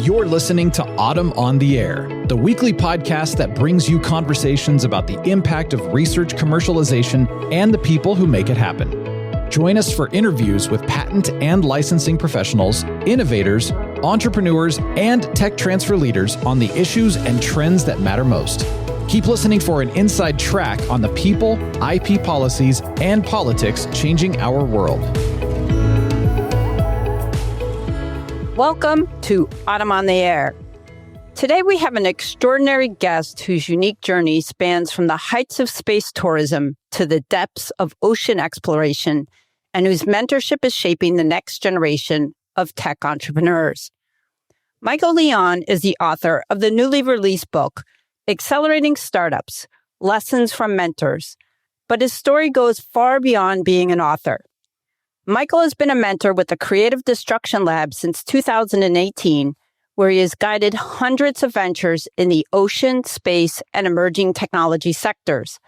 You're listening to Autumn on the Air, the weekly podcast that brings you conversations about the impact of research commercialization and the people who make it happen. Join us for interviews with patent and licensing professionals, innovators, entrepreneurs, and tech transfer leaders on the issues and trends that matter most. Keep listening for an inside track on the people, IP policies, and politics changing our world. Welcome to Autumn on the Air. Today we have an extraordinary guest whose unique journey spans from the heights of space tourism to the depths of ocean exploration, and whose mentorship is shaping the next generation of tech entrepreneurs. Michael Lyon is the author of the newly released book, Accelerating Startups, Lessons from Mentors, but his story goes far beyond being an author. Michael has been a mentor with the Creative Destruction Lab since 2018, where he has guided hundreds of ventures in the ocean, space, and emerging technology sectors.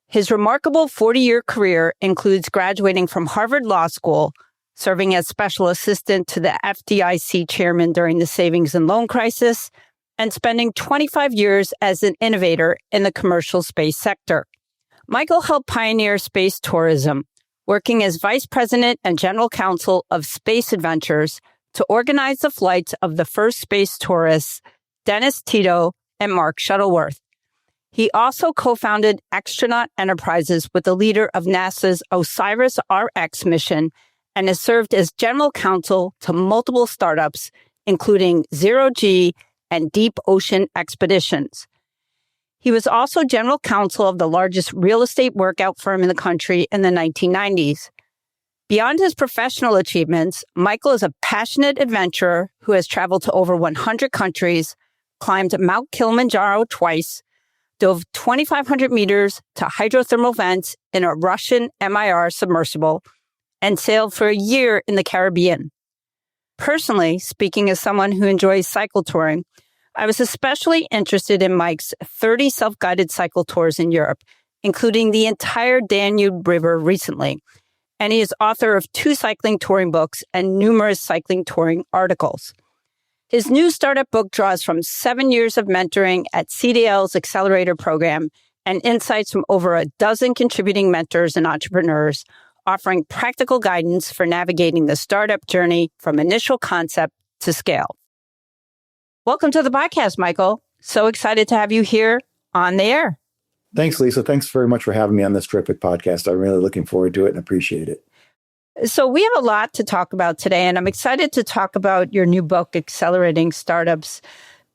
His remarkable 40-year career includes graduating from Harvard Law School, serving as special assistant to the FDIC chairman during the savings and loan crisis, and spending 25 years as an innovator in the commercial space sector. Michael helped pioneer space tourism, working as vice president and general counsel of Space Adventures to organize the flights of the first space tourists, Dennis Tito and Mark Shuttleworth. He also co-founded Extronaut Enterprises with the leader of NASA's OSIRIS-RX mission and has served as general counsel to multiple startups, including Zero G and Deep Ocean Expeditions. He was also general counsel of the largest real estate workout firm in the country in the 1990s. Beyond his professional achievements, Michael is a passionate adventurer who has traveled to over 100 countries, climbed Mount Kilimanjaro twice, dove 2,500 meters to hydrothermal vents in a Russian MIR submersible, and sailed for a year in the Caribbean. Personally, speaking as someone who enjoys cycle touring, I was especially interested in Mike's 30 self-guided cycle tours in Europe, including the entire Danube River recently. And he is author of 2 cycling touring books and numerous cycling touring articles. His new startup book draws from 7 years of mentoring at CDL's Accelerator program and insights from over a dozen contributing mentors and entrepreneurs, offering practical guidance for navigating the startup journey from initial concept to scale. Welcome to the podcast, Michael. So excited to have you here on the air. Thanks, Lisa. Thanks very much for having me on this terrific podcast. I'm really looking forward to it and appreciate it. So we have a lot to talk about today, and I'm excited to talk about your new book, Accelerating Startups.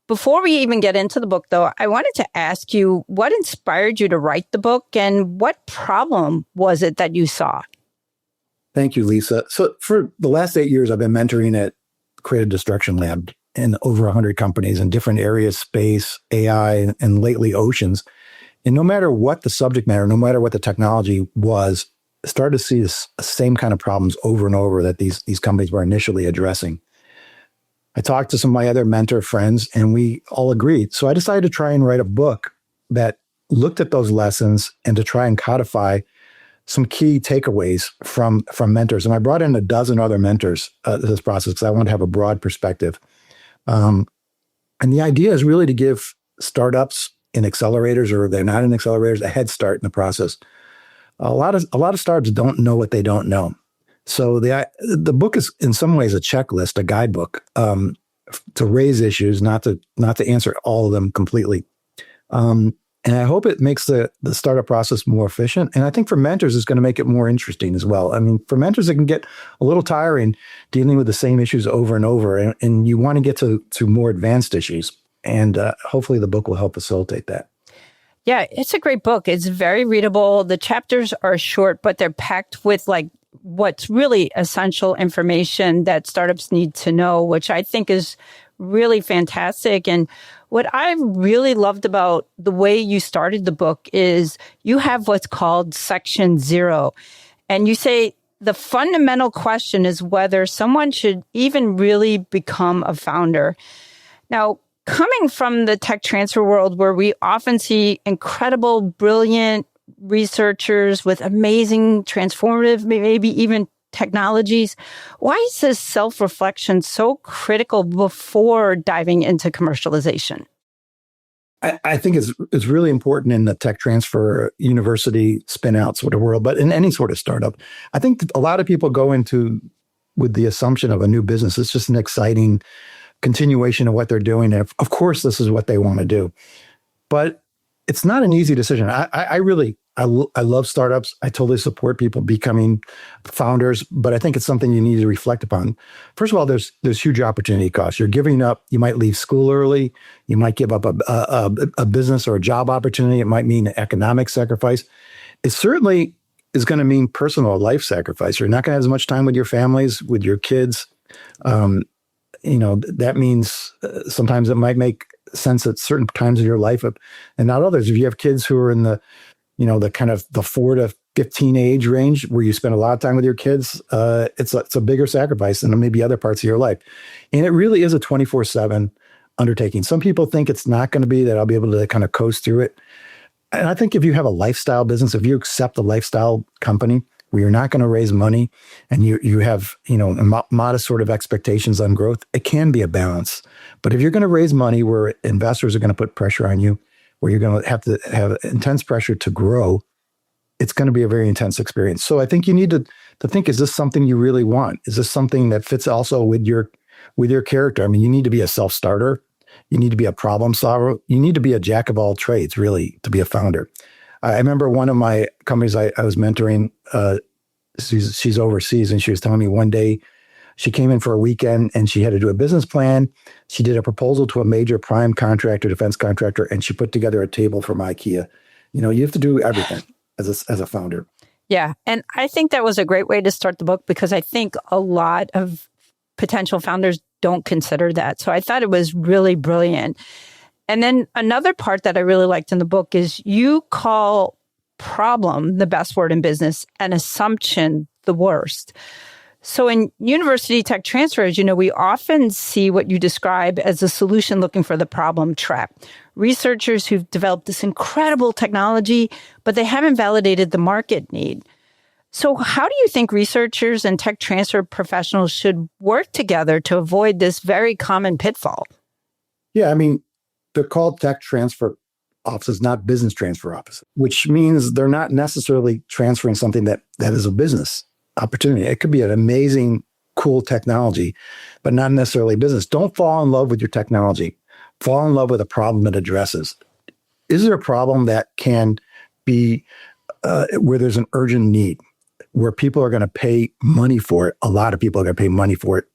Before we even get into the book, though, I wanted to ask you what inspired you to write the book and what problem was it that you saw? Thank you, Lisa. So for the last 8 years, I've been mentoring at Creative Destruction Lab in over 100 companies in different areas, space, AI, and lately oceans. And no matter what the subject matter, no matter what the technology was, I started to see the same kind of problems over and over that these companies were initially addressing. I talked to some of my other mentor friends, and we all agreed. So I decided to try and write a book that looked at those lessons and to try and codify some key takeaways from mentors. And I brought in a dozen other mentors to this process because I want to have a broad perspective. And the idea is really to give startups in accelerators, or if they're not in accelerators, a head start in the process. A lot of startups don't know what they don't know. So the book is in some ways a checklist, a guidebook to raise issues, not to answer all of them completely. And I hope it makes the startup process more efficient. And I think for mentors, it's going to make it more interesting as well. I mean, for mentors, it can get a little tiring dealing with the same issues over and over. And you want to get to more advanced issues. And hopefully the book will help facilitate that. Yeah, it's a great book. It's very readable. The chapters are short, but they're packed with what's really essential information that startups need to know, which I think is really fantastic. And what I really loved about the way you started the book is you have what's called Section 0. And you say the fundamental question is whether someone should even really become a founder. Now, coming from the tech transfer world where we often see incredible, brilliant researchers with amazing, transformative, maybe even technologies. Why is this self-reflection so critical before diving into commercialization? I think it's really important in the tech transfer, university spinouts sort of world, but in any sort of startup. I think a lot of people go into with the assumption of a new business. It's just an exciting continuation of what they're doing. And of course, this is what they want to do. But it's not an easy decision. I love startups. I totally support people becoming founders, but I think it's something you need to reflect upon. First of all, there's huge opportunity costs. You're giving up. You might leave school early. You might give up a business or a job opportunity. It might mean economic sacrifice. It certainly is going to mean personal life sacrifice. You're not going to have as much time with your families, with your kids. That means sometimes it might make sense at certain times of your life and not others. If you have kids who are in the kind of the 4 to 15 age range where you spend a lot of time with your kids, it's a bigger sacrifice than maybe other parts of your life. And it really is a 24/7 undertaking. Some people think it's not going to be, that I'll be able to kind of coast through it. And I think if you have a lifestyle business, if you accept a lifestyle company where you're not going to raise money and you have, modest sort of expectations on growth, it can be a balance. But if you're going to raise money where investors are going to put pressure on you, where you're going to have intense pressure to grow, it's going to be a very intense experience. So I think you need to think, is this something you really want? Is this something that fits also with your character? I mean, you need to be a self-starter. You need to be a problem solver. You need to be a jack of all trades, really, to be a founder. I remember one of my companies I was mentoring, she's overseas, and she was telling me one day she came in for a weekend and she had to do a business plan. She did a proposal to a major prime contractor, defense contractor, and she put together a table from IKEA. You have to do everything as a founder. Yeah. And I think that was a great way to start the book, because I think a lot of potential founders don't consider that. So I thought it was really brilliant. And then another part that I really liked in the book is you call problem the best word in business and assumption the worst. So in university tech transfers, we often see what you describe as a solution looking for the problem trap. Researchers who've developed this incredible technology, but they haven't validated the market need. So how do you think researchers and tech transfer professionals should work together to avoid this very common pitfall? Yeah, I mean, they're called tech transfer offices, not business transfer offices, which means they're not necessarily transferring something that is a business opportunity. It could be an amazing, cool technology, but not necessarily business. Don't fall in love with your technology. Fall in love with a problem it addresses. Is there a problem that can be where there's an urgent need, where people are going to pay money for it? A lot of people are going to pay money for it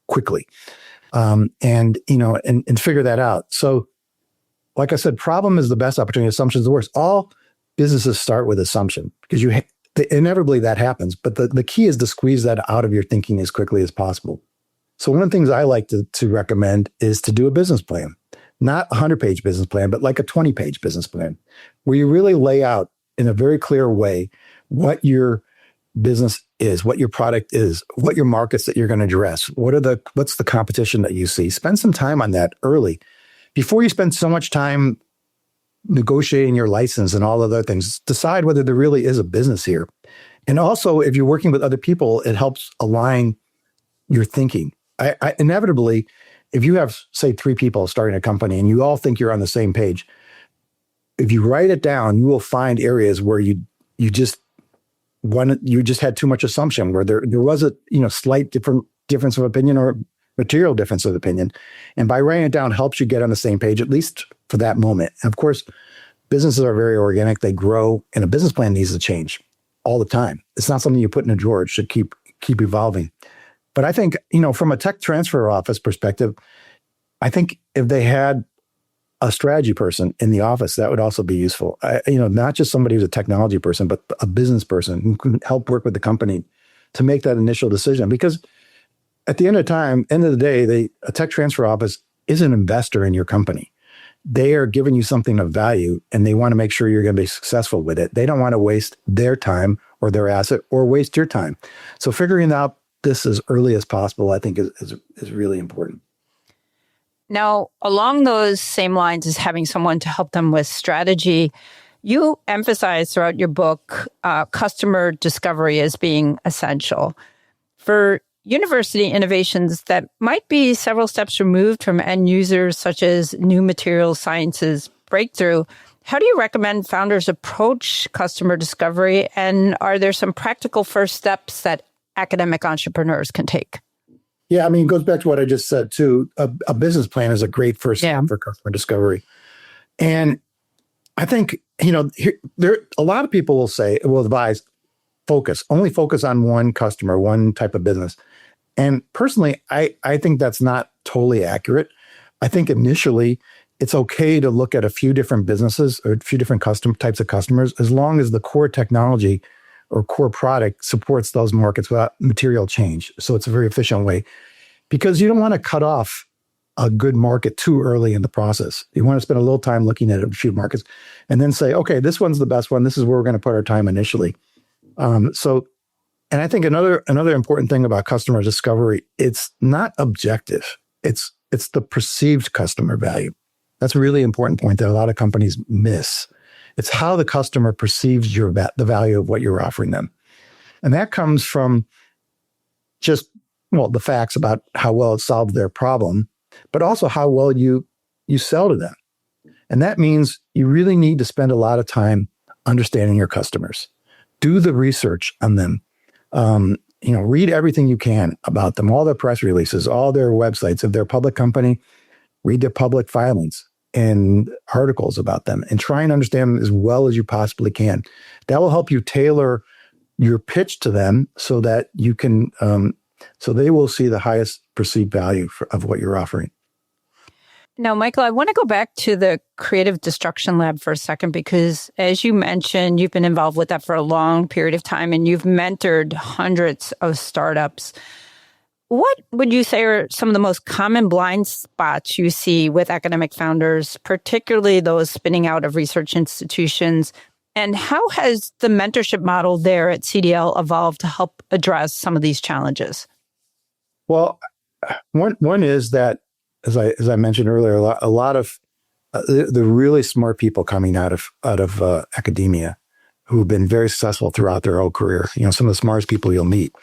quickly, and figure that out. So, like I said, problem is the best opportunity. Assumption is the worst. All businesses start with assumption because inevitably that happens. But the key is to squeeze that out of your thinking as quickly as possible. So one of the things I like to recommend is to do a business plan, not a 100-page business plan, but like a 20-page business plan, where you really lay out in a very clear way what your business is, what your product is, what your markets that you're going to address, what's the competition that you see. Spend some time on that early, before you spend so much time negotiating your license and all other things. Decide whether there really is a business here. And also, if you're working with other people, it helps align your thinking. I inevitably, if you have, say, 3 people starting a company and you all think you're on the same page, if you write it down, you will find areas where you just had too much assumption, where there was a slight difference of opinion or material difference of opinion. And by writing it down helps you get on the same page, at least for that moment. And of course, businesses are very organic. They grow, and a business plan needs to change all the time. It's not something you put in a drawer. It should keep evolving. But I think, from a tech transfer office perspective, I think if they had a strategy person in the office, that would also be useful. Not just somebody who's a technology person, but a business person who can help work with the company to make that initial decision. Because at the end of the day, a tech transfer office is an investor in your company. They are giving you something of value, and they want to make sure you're going to be successful with it. They don't want to waste their time or their asset or waste your time. So figuring out this as early as possible, I think, is really important. Now, along those same lines as having someone to help them with strategy, you emphasize throughout your book customer discovery as being essential. For university innovations that might be several steps removed from end users, such as new materials sciences breakthrough, how do you recommend founders approach customer discovery? And are there some practical first steps that academic entrepreneurs can take? Yeah, it goes back to what I just said too. A business plan is a great first step for customer discovery. And I think, a lot of people will advise only focus on one customer, one type of business. And personally, I think that's not totally accurate. I think initially it's okay to look at a few different businesses or a few different types of customers, as long as the core technology or core product supports those markets without material change. So it's a very efficient way, because you don't want to cut off a good market too early in the process. You want to spend a little time looking at a few markets and then say, okay, this one's the best one. This is where we're going to put our time initially. And I think another important thing about customer discovery, it's not objective. It's the perceived customer value. That's a really important point that a lot of companies miss. It's how the customer perceives the value of what you're offering them. And that comes from just, the facts about how well it solved their problem, but also how well you sell to them. And that means you really need to spend a lot of time understanding your customers. Do the research on them. Read everything you can about them, all their press releases, all their websites. If they're a public company, read their public filings and articles about them, and try and understand them as well as you possibly can. That will help you tailor your pitch to them so that you can, so they will see the highest perceived value of what you're offering. Now, Michael, I want to go back to the Creative Destruction Lab for a second, because as you mentioned, you've been involved with that for a long period of time and you've mentored hundreds of startups. What would you say are some of the most common blind spots you see with academic founders, particularly those spinning out of research institutions? And how has the mentorship model there at CDL evolved to help address some of these challenges? Well, one is that, as I mentioned earlier, a lot of the really smart people coming out of academia who've been very successful throughout their whole career. Some of the smartest people you'll meet,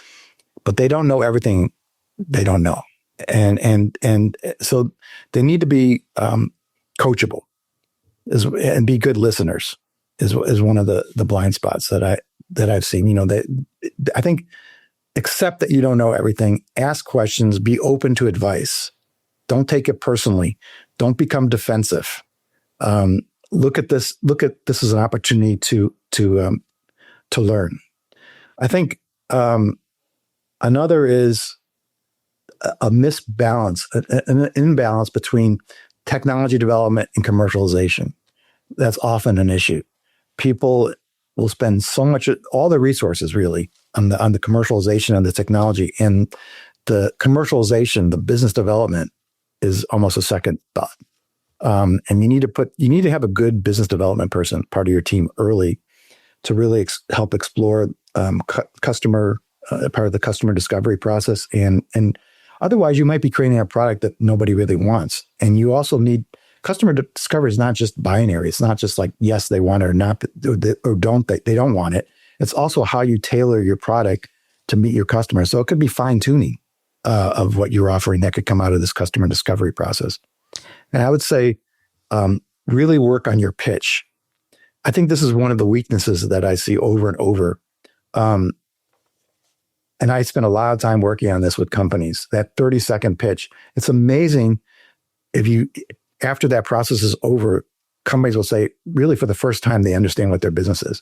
but they don't know everything they don't know, and so they need to be coachable, and be good listeners. Is one of the blind spots that I've seen. I think, accept that you don't know everything. Ask questions. Be open to advice. Don't take it personally. Don't become defensive. Look at this as an opportunity to learn. I think another is a misbalance, an imbalance between technology development and commercialization. That's often an issue. People will spend so much, all the resources really, on the commercialization of the technology, and the commercialization, the business development, is almost a second thought. And you need to have a good business development person, part of your team early, to really help explore customer, part of the customer discovery process. And otherwise, you might be creating a product that nobody really wants. And you also need, customer discovery is not just binary. It's not just like, yes, they want it or not, or don't they don't want it. It's also how you tailor your product to meet your customer. So it could be fine tuning of what you're offering that could come out of this customer discovery process. And I would say, really work on your pitch. I think this is one of the weaknesses that I see over and over. And I spent a lot of time working on this with companies, that 30-second pitch. It's amazing after that process is over, companies will say, really for the first time, they understand what their business is.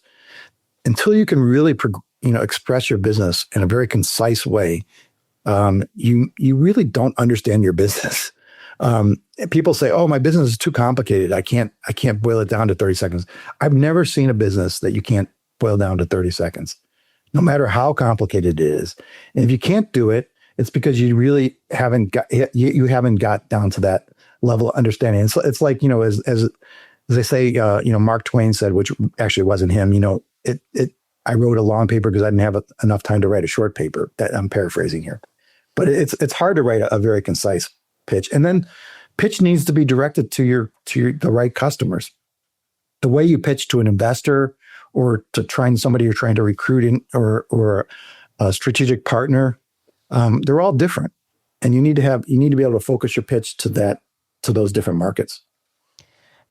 Until you can really, express your business in a very concise way, you really don't understand your business. People say, "Oh, my business is too complicated. I can't boil it down to 30 seconds." I've never seen a business that you can't boil down to 30 seconds, no matter how complicated it is. And if you can't do it, it's because you really haven't got down to that level of understanding. And so it's like, as they say, Mark Twain said, which actually wasn't him. I wrote a long paper because I didn't have enough time to write a short paper. That I'm paraphrasing here, but it's hard to write a very concise pitch. And then pitch needs to be directed to the right customers. The way you pitch to an investor or to somebody you're trying to recruit in, or a strategic partner, They're all different, and you need to be able to focus your pitch to those different markets.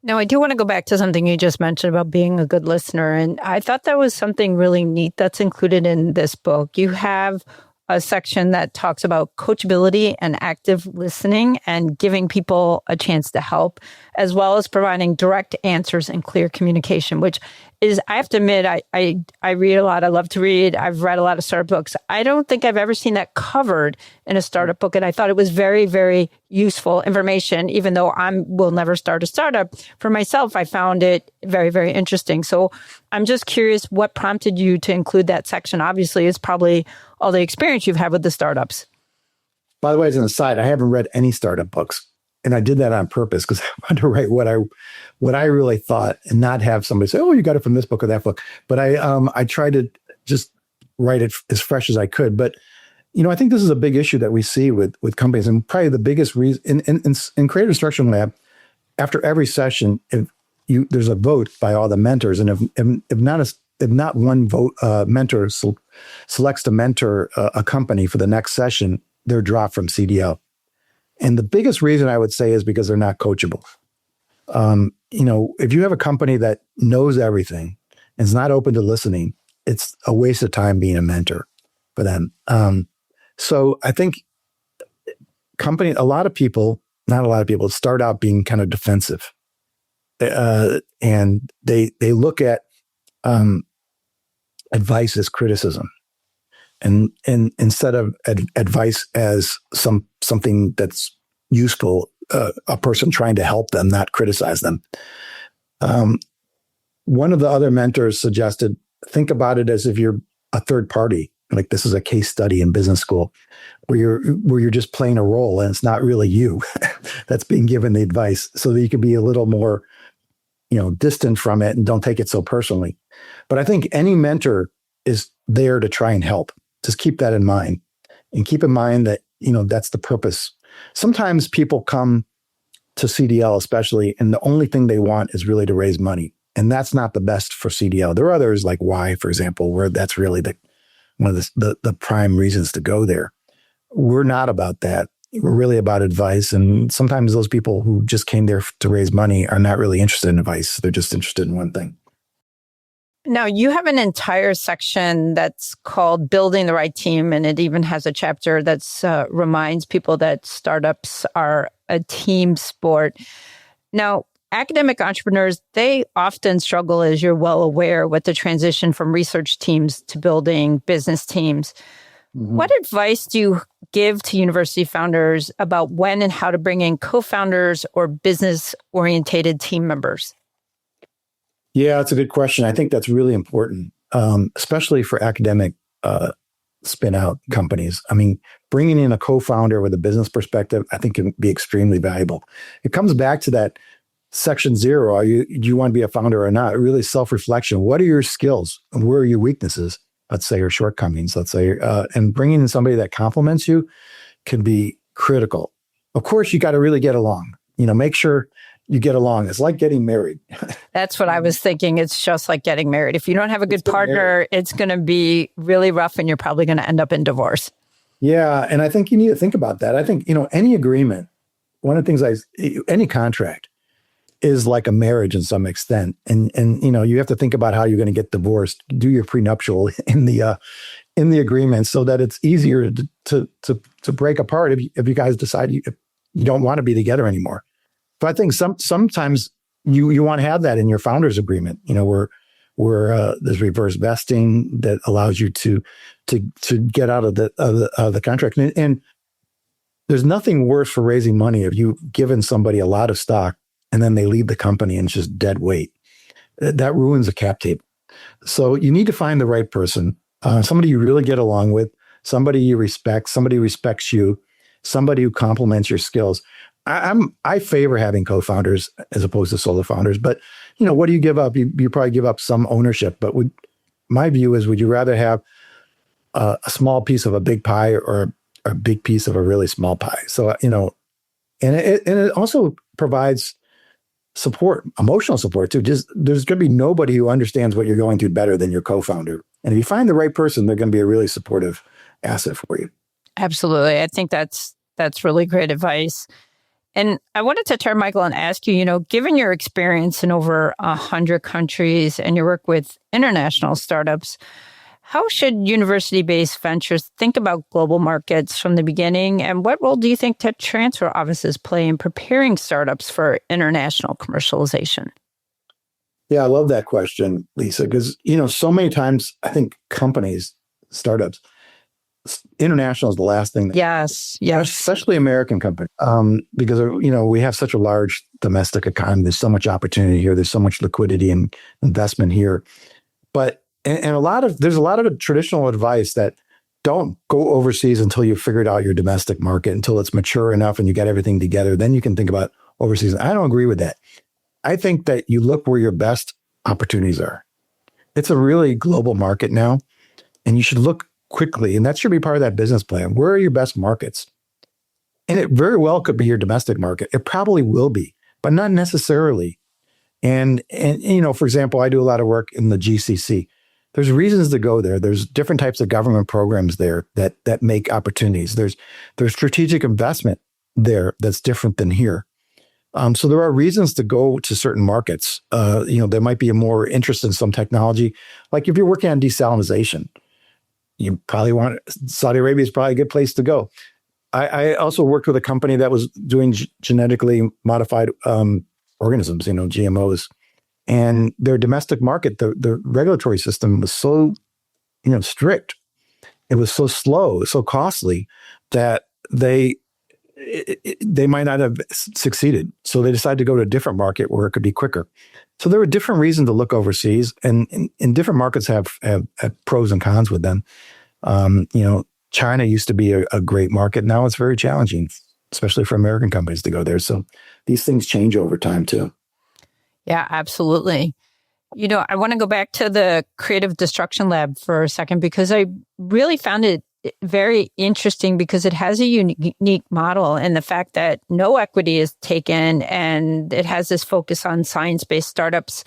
Now, I do want to go back to something you just mentioned about being a good listener. And I thought that was something really neat that's included in this book. You have a section that talks about coachability and active listening and giving people a chance to help, as well as providing direct answers and clear communication, which is, I have to admit, I read a lot. I love to read. I've read a lot of startup books. I don't think I've ever seen that covered in a startup book. And I thought it was very, very useful information, even though will never start a startup. For myself, I found it very, very interesting. So I'm just curious, what prompted you to include that section? Obviously, it's probably all the experience you've had with the startups. By the way, as an aside, I haven't read any startup books. And I did that on purpose because I wanted to write what I really thought and not have somebody say, "Oh, you got it from this book or that book." But I tried to just write it as fresh as I could. But I think this is a big issue that we see with companies, and probably the biggest reason in Creative Destruction Lab. After every session, there's a vote by all the mentors, and if not one vote mentor selects to mentor a company for the next session, they're dropped from CDL. And the biggest reason I would say is because they're not coachable. If you have a company that knows everything and is not open to listening, it's a waste of time being a mentor for them. So I think not a lot of people start out being kind of defensive. And they look at advice as criticism. And instead of advice as something that's useful, a person trying to help them, not criticize them. One of the other mentors suggested, think about it as if you're a third party. Like this is a case study in business school where you're just playing a role and it's not really you that's being given the advice, so that you can be a little more, distant from it and don't take it so personally. But I think any mentor is there to try and help. Just keep that in mind, and keep in mind that, that's the purpose. Sometimes people come to CDL especially, and the only thing they want is really to raise money. And that's not the best for CDL. There are others like Y, for example, where that's really one of the prime reasons to go there. We're not about that. We're really about advice. And sometimes those people who just came there to raise money are not really interested in advice. They're just interested in one thing. Now, you have an entire section that's called Building the Right Team, and it even has a chapter that reminds people that startups are a team sport. Now, academic entrepreneurs, they often struggle, as you're well aware, with the transition from research teams to building business teams. Mm-hmm. What advice do you give to university founders about when and how to bring in co-founders or business-orientated team members? Yeah, that's a good question. I think that's really important, especially for academic spin-out companies. I mean, bringing in a co-founder with a business perspective, I think can be extremely valuable. It comes back to that section 0. Do you want to be a founder or not? Really self-reflection. What are your skills and where are your weaknesses, let's say, or shortcomings, let's say, and bringing in somebody that complements you can be critical. Of course, you got to really get along. Make sure you get along. It's like getting married. That's what I was thinking. It's just like getting married. If you don't have a good partner, it's going to be really rough and you're probably going to end up in divorce. Yeah. And I think you need to think about that. I think, any agreement, one of the things any contract is like a marriage in some extent. And you have to think about how you're going to get divorced, do your prenuptial in the agreement so that it's easier to break apart if you guys decide you don't want to be together anymore. So I think sometimes you want to have that in your founder's agreement, where there's reverse vesting that allows you to get out of the contract. And there's nothing worse for raising money if you've given somebody a lot of stock and then they leave the company and it's just dead weight. That ruins a cap table. So you need to find the right person, somebody you really get along with, somebody you respect, somebody who respects you, somebody who complements your skills. I favor having co-founders as opposed to solo founders, but what do you give up? You probably give up some ownership, but my view is, would you rather have a small piece of a big pie or a big piece of a really small pie? So, and it also provides support, emotional support too. Just there's going to be nobody who understands what you're going through better than your co-founder. And if you find the right person, they're going to be a really supportive asset for you. Absolutely. I think that's really great advice. And I wanted to turn, Michael, and ask you, given your experience in over 100 countries and your work with international startups, how should university-based ventures think about global markets from the beginning? And what role do you think tech transfer offices play in preparing startups for international commercialization? Yeah, I love that question, Lisa, because, so many times I think companies, startups, international is the last thing. Yes. Especially American companies, because, we have such a large domestic economy. There's so much opportunity here. There's so much liquidity and investment here. But, and there's a lot of traditional advice that don't go overseas until you've figured out your domestic market, until it's mature enough and you got everything together. Then you can think about overseas. I don't agree with that. I think that you look where your best opportunities are. It's a really global market now, and you should look quickly, and that should be part of that business plan. Where are your best markets? And it very well could be your domestic market. It probably will be, but not necessarily. And for example, I do a lot of work in the GCC. There's reasons to go there. There's different types of government programs there that make opportunities. There's strategic investment there that's different than here. So there are reasons to go to certain markets. There might be a more interest in some technology. Like if you're working on desalination, you probably Saudi Arabia is probably a good place to go. I also worked with a company that was doing genetically modified organisms, GMOs. And their domestic market, the regulatory system was so, strict. It was so slow, so costly that they might not have succeeded. So they decided to go to a different market where it could be quicker. So there were different reasons to look overseas, and different markets have pros and cons with them. China used to be a great market. Now it's very challenging, especially for American companies to go there. So these things change over time too. Yeah, absolutely. I want to go back to the Creative Destruction Lab for a second, because I really found it very interesting because it has a unique model, and the fact that no equity is taken, and it has this focus on science-based startups.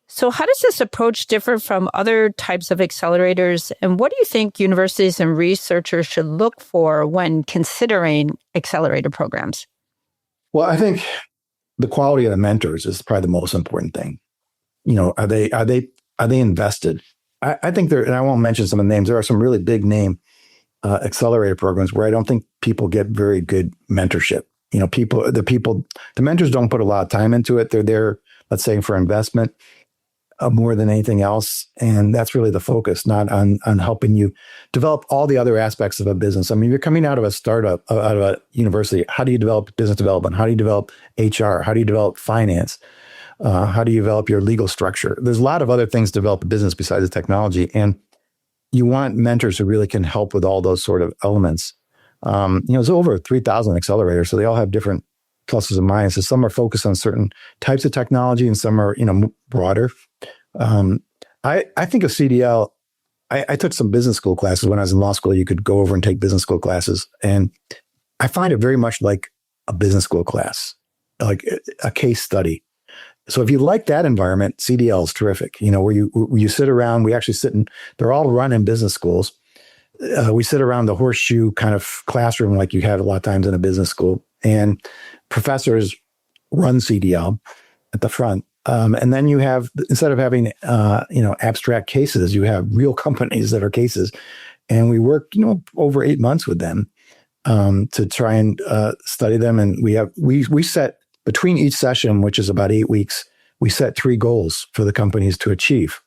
So how does this approach differ from other types of accelerators? And what do you think universities and researchers should look for when considering accelerator programs? Well, I think the quality of the mentors is probably the most important thing. Are they invested? I think there, and I won't mention some of the names. There are some really big name accelerator programs where I don't think people get very good mentorship. The mentors don't put a lot of time into it. They're there, let's say, for investment more than anything else. And that's really the focus, not on helping you develop all the other aspects of a business. I mean, you're coming out of a startup, out of a university. How do you develop business development? How do you develop HR? How do you develop finance? How do you develop your legal structure? There's a lot of other things to develop a business besides the technology. And you want mentors who really can help with all those sort of elements. There's over 3,000 accelerators, so they all have different pluses and minuses. Some are focused on certain types of technology, and some are, broader. I think of CDL. I took some business school classes when I was in law school. You could go over and take business school classes, and I find it very much like a business school class, like a case study. So if you like that environment, CDL is terrific. Where you sit around. We actually sit in. They're all run in business schools. We sit around the horseshoe kind of classroom like you have a lot of times in a business school, and professors run CDL at the front. And then you have, instead of having, abstract cases, you have real companies that are cases. And we work, over 8 months with them to try and study them. And we set, between each session, which is about 8 weeks, we set 3 goals for the companies to achieve.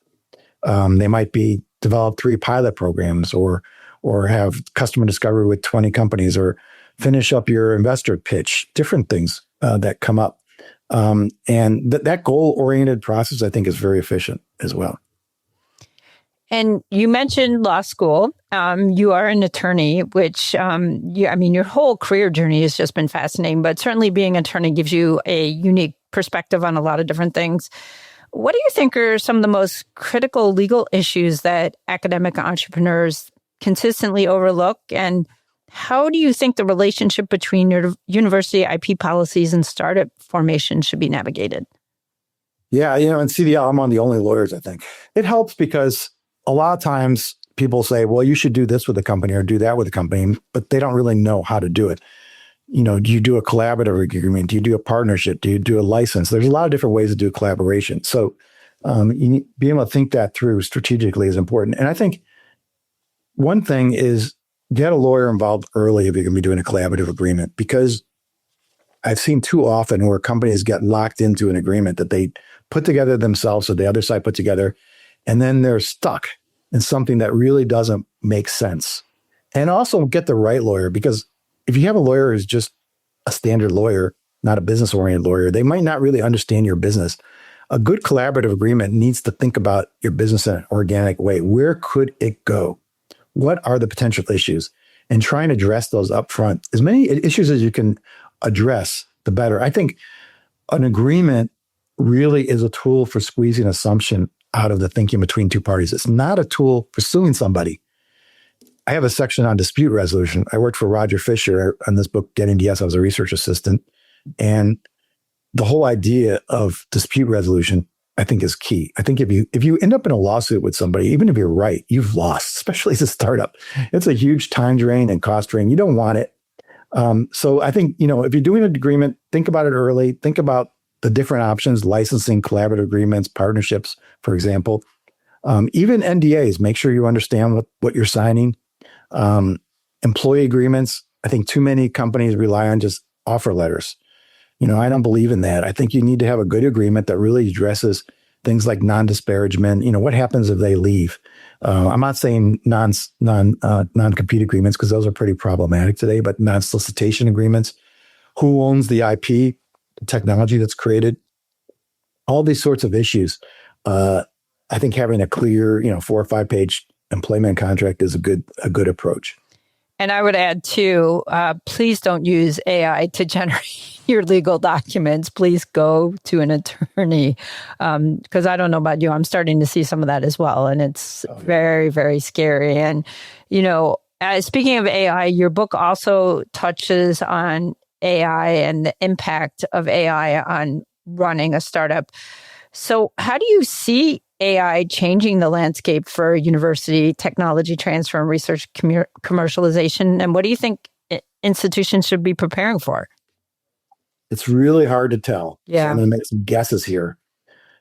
They might be develop 3 pilot programs, or have customer discovery with 20 companies, or finish up your investor pitch, different things that come up. And that goal-oriented process, I think, is very efficient as well. And you mentioned law school. You are an attorney, which, your whole career journey has just been fascinating, but certainly being an attorney gives you a unique perspective on a lot of different things. What do you think are some of the most critical legal issues that academic entrepreneurs consistently overlook? And how do you think the relationship between your university IP policies and startup formation should be navigated? Yeah, in CDL, I'm one of the only lawyers, I think. It helps because a lot of times people say, well, you should do this with a company or do that with a company, but they don't really know how to do it. Do you do a collaborative agreement? Do you do a partnership? Do you do a license? There's a lot of different ways to do collaboration. So being able to think that through strategically is important. And I think one thing is get a lawyer involved early if you're going to be doing a collaborative agreement, because I've seen too often where companies get locked into an agreement that they put together themselves, so the other side put together, and then they're stuck in something that really doesn't make sense. And also get the right lawyer, because if you have a lawyer who's just a standard lawyer, not a business-oriented lawyer, they might not really understand your business. A good collaborative agreement needs to think about your business in an organic way. Where could it go? What are the potential issues? And try and address those up front. As many issues as you can address, the better. I think an agreement really is a tool for squeezing assumption out of the thinking between two parties. It's not a tool for suing somebody. I have a section on dispute resolution. I worked for Roger Fisher on this book, Getting to Yes. I was a research assistant. And the whole idea of dispute resolution, I think, is key. I think if you end up in a lawsuit with somebody, even if you're right, you've lost, especially as a startup. It's a huge time drain and cost drain. You don't want it. So I think, if you're doing an agreement, think about it early. Think about the different options, licensing, collaborative agreements, partnerships, for example. Even NDAs, make sure you understand what you're signing. Employee agreements, I think too many companies rely on just offer letters. I don't believe in that. I think you need to have a good agreement that really addresses things like non-disparagement. What happens if they leave? I'm not saying non-compete agreements, because those are pretty problematic today, but non-solicitation agreements. Who owns the IP, the technology that's created? All these sorts of issues. I think having a clear, 4 or 5 page employment contract is a good approach. And I would add too, please don't use AI to generate your legal documents. Please go to an attorney, because I don't know about you, I'm starting to see some of that as well. And it's very, very scary. And, speaking of AI, your book also touches on AI and the impact of AI on running a startup. So how do you see AI changing the landscape for university technology transfer and research commercialization? And what do you think institutions should be preparing for? It's really hard to tell. Yeah. So I'm going to make some guesses here.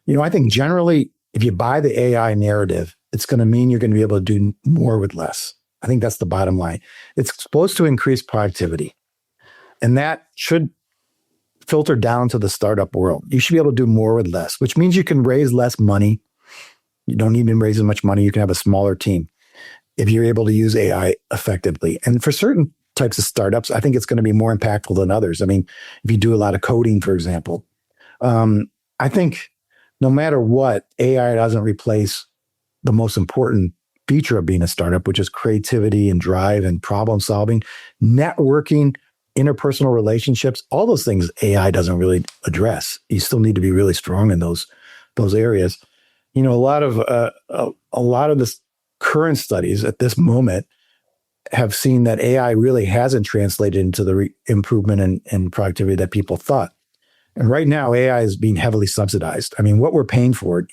I think generally, if you buy the AI narrative, it's going to mean you're going to be able to do more with less. I think that's the bottom line. It's supposed to increase productivity. And that should filter down to the startup world. You should be able to do more with less, which means you can raise less money. You don't need to raise as much money. You can have a smaller team if you're able to use AI effectively. And for certain types of startups, I think it's going to be more impactful than others. I mean, if you do a lot of coding, for example, I think no matter what, AI doesn't replace the most important feature of being a startup, which is creativity and drive and problem solving, networking, interpersonal relationships, all those things AI doesn't really address. You still need to be really strong in those areas. A lot of the current studies at this moment have seen that AI really hasn't translated into the improvement in productivity that people thought. And right now, AI is being heavily subsidized. I mean, what we're paying for it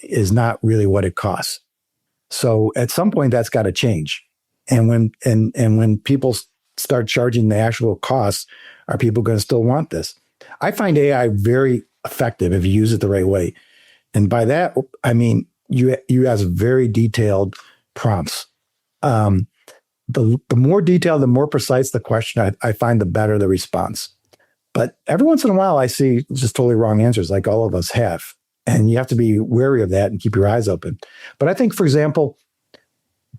is not really what it costs. So at some point, that's got to change. And when people start charging the actual costs, are people going to still want this? I find AI very effective if you use it the right way. And by that, I mean, you ask very detailed prompts. The more detailed, the more precise the question, I find the better the response. But every once in a while, I see just totally wrong answers, like all of us have. And you have to be wary of that and keep your eyes open. But I think, for example,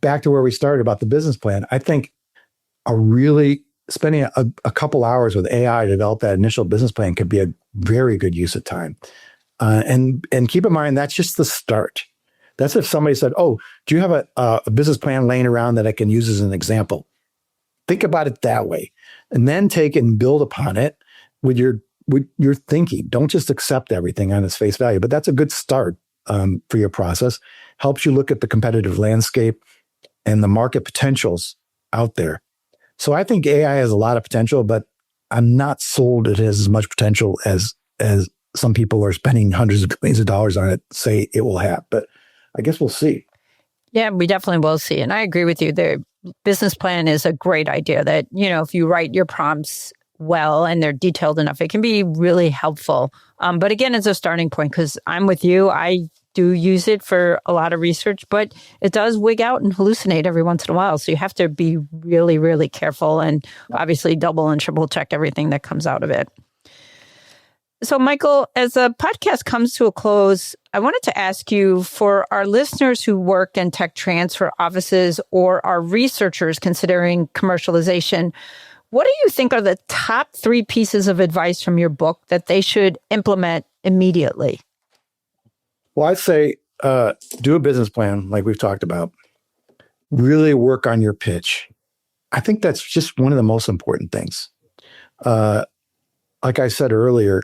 back to where we started about the business plan, I think spending a couple hours with AI to develop that initial business plan could be a very good use of time. And keep in mind, that's just the start. That's if somebody said, oh, do you have a business plan laying around that I can use as an example? Think about it that way. And then take it and build upon it with your thinking. Don't just accept everything on its face value. But that's a good start for your process. Helps you look at the competitive landscape and the market potentials out there. So I think AI has a lot of potential, but I'm not sold it has as much potential as some people are spending hundreds of millions of dollars on it say it will have. But I guess we'll see. Yeah, we definitely will see. And I agree with you. The business plan is a great idea that, if you write your prompts well and they're detailed enough, it can be really helpful. But again, it's a starting point because I'm with you. I do use it for a lot of research, but it does wig out and hallucinate every once in a while. So you have to be really, really careful and obviously double and triple check everything that comes out of it. So, Michael, as the podcast comes to a close, I wanted to ask you, for our listeners who work in tech transfer offices or are researchers considering commercialization, what do you think are the top 3 pieces of advice from your book that they should implement immediately? Well, I'd say do a business plan like we've talked about. Really work on your pitch. I think that's just one of the most important things. Like I said earlier,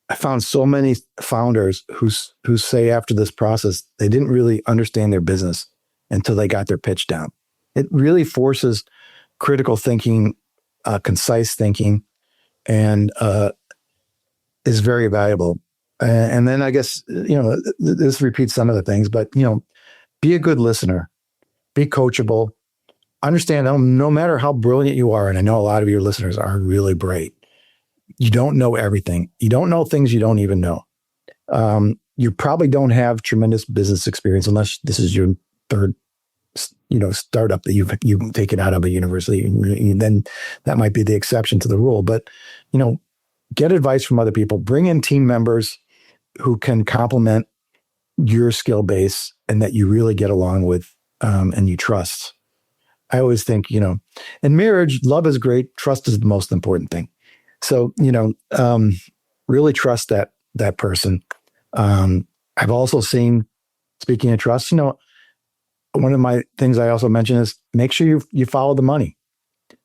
I found so many founders who say after this process, they didn't really understand their business until they got their pitch down. It really forces critical thinking, concise thinking, and is very valuable. And then I guess, this repeats some of the things, but, be a good listener, be coachable, understand no matter how brilliant you are, and I know a lot of your listeners are really bright, you don't know everything. You don't know things you don't even know. You probably don't have tremendous business experience unless this is your third, startup that you've taken out of a university. Then that might be the exception to the rule. But, get advice from other people. Bring in team members who can complement your skill base and that you really get along with and you trust. I always think, in marriage, love is great. Trust is the most important thing. So, really trust that person. I've also seen, speaking of trust, one of my things I also mention is make sure you follow the money.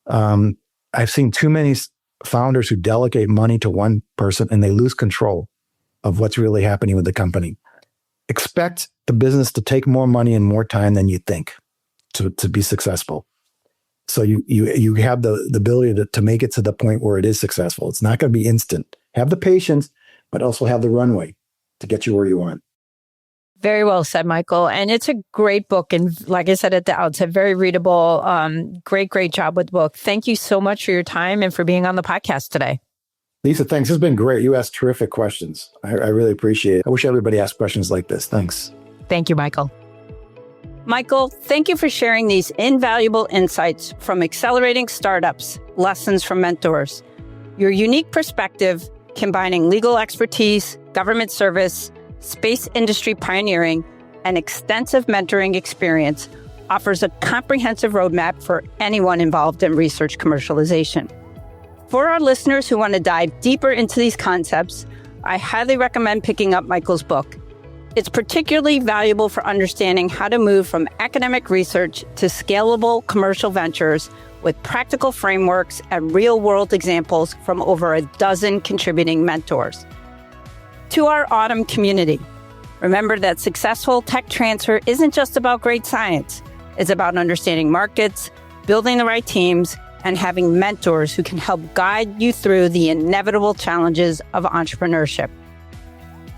I've seen too many founders who delegate money to one person and they lose control of what's really happening with the company. Expect the business to take more money and more time than you think to be successful. So you have the ability to make it to the point where it is successful. It's not going to be instant. Have the patience, but also have the runway to get you where you want. Very well said, Michael. And it's a great book. And like I said at the outset, very readable. Great job with the book. Thank you so much for your time and for being on the podcast today. Lisa, thanks. This has been great. You asked terrific questions. I really appreciate it. I wish everybody asked questions like this. Thanks. Thank you, Michael. Michael, thank you for sharing these invaluable insights from accelerating startups, lessons from mentors. Your unique perspective, combining legal expertise, government service, space industry pioneering, and extensive mentoring experience, offers a comprehensive roadmap for anyone involved in research commercialization. For our listeners who want to dive deeper into these concepts, I highly recommend picking up Michael's book. It's particularly valuable for understanding how to move from academic research to scalable commercial ventures with practical frameworks and real-world examples from over a dozen contributing mentors. To our Autumn community, remember that successful tech transfer isn't just about great science. It's about understanding markets, building the right teams, and having mentors who can help guide you through the inevitable challenges of entrepreneurship.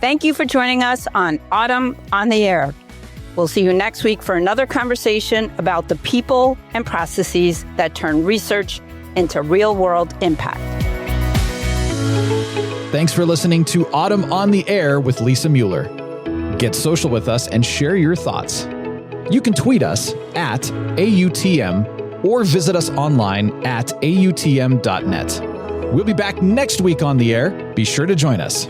Thank you for joining us on Autumn on the Air. We'll see you next week for another conversation about the people and processes that turn research into real-world impact. Thanks for listening to Autumn on the Air with Lisa Mueller. Get social with us and share your thoughts. You can tweet us at AUTM or visit us online at autm.net. We'll be back next week on the air. Be sure to join us.